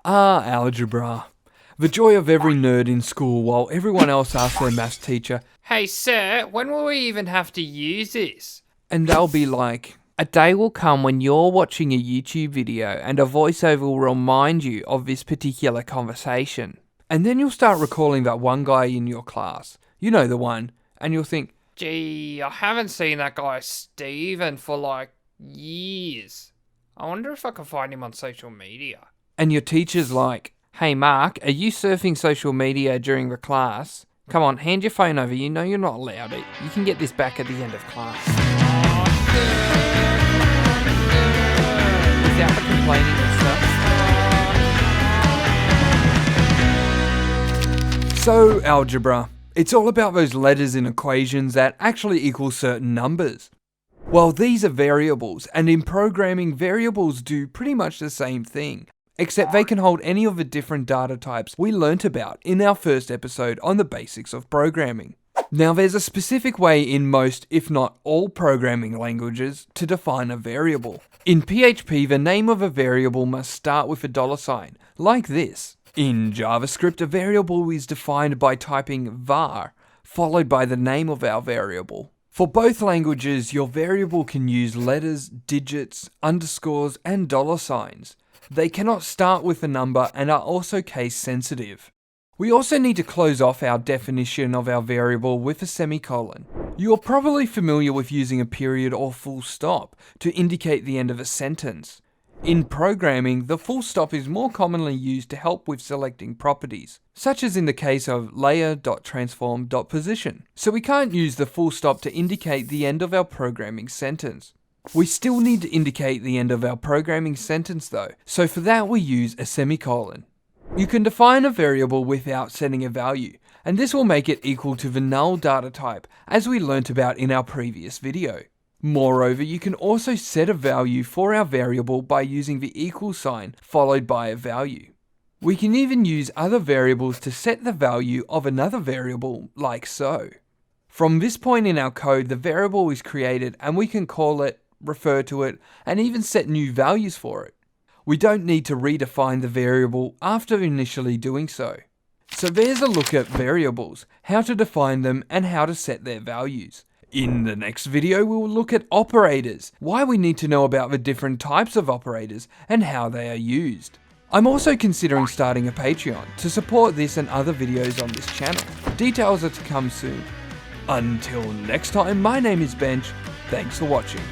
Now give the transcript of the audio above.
Algebra. The joy of every nerd in school while everyone else asks their maths teacher, "Hey sir, when will we even have to use this?" and they'll be like, "A day will come when you're watching a YouTube video and a voiceover will remind you of this particular conversation." And then you'll start recalling that one guy in your class, you know the one, and you'll think, "Gee, I haven't seen that guy Steven for like years. I wonder if I can find him on social media." And your teacher's like, "Hey Mark, are you surfing social media during the class? Come on, hand your phone over, you know you're not allowed it. You can get this back at the end of class." Without the complaining and stuff. So, algebra. It's all about those letters in equations that actually equal certain numbers. Well, these are variables, and in programming, variables do pretty much the same thing, except they can hold any of the different data types we learnt about in our first episode on the basics of programming. Now, there's a specific way in most, if not all, programming languages to define a variable. In PHP, the name of a variable must start with a $sign, like this. In JavaScript, a variable is defined by typing var, followed by the name of our variable. For both languages, your variable can use letters, digits, underscores, and $signs. They cannot start with a number and are also case sensitive. We also need to close off our definition of our variable with a semicolon. You're probably familiar with using a period or full stop to indicate the end of a sentence. In programming, the full stop is more commonly used to help with selecting properties, such as in the case of layer.transform.position. So we can't use the full stop to indicate the end of our programming sentence. We still need to indicate the end of our programming sentence though, so for that we use a semicolon. You can define a variable without setting a value, and this will make it equal to the null data type, as we learnt about in our previous video. Moreover, you can also set a value for our variable by using the equal sign followed by a value. We can even use other variables to set the value of another variable, like so. From this point in our code, the variable is created and we can call it, refer to it, and even set new values for it. We don't need to redefine the variable after initially doing so. So there's a look at variables, how to define them, and how to set their values. In the next video, we'll look at operators, why we need to know about the different types of operators, and how they are used. I'm also considering starting a Patreon to support this and other videos on this channel. Details are to come soon. Until next time, my name is Bench. Thanks for watching.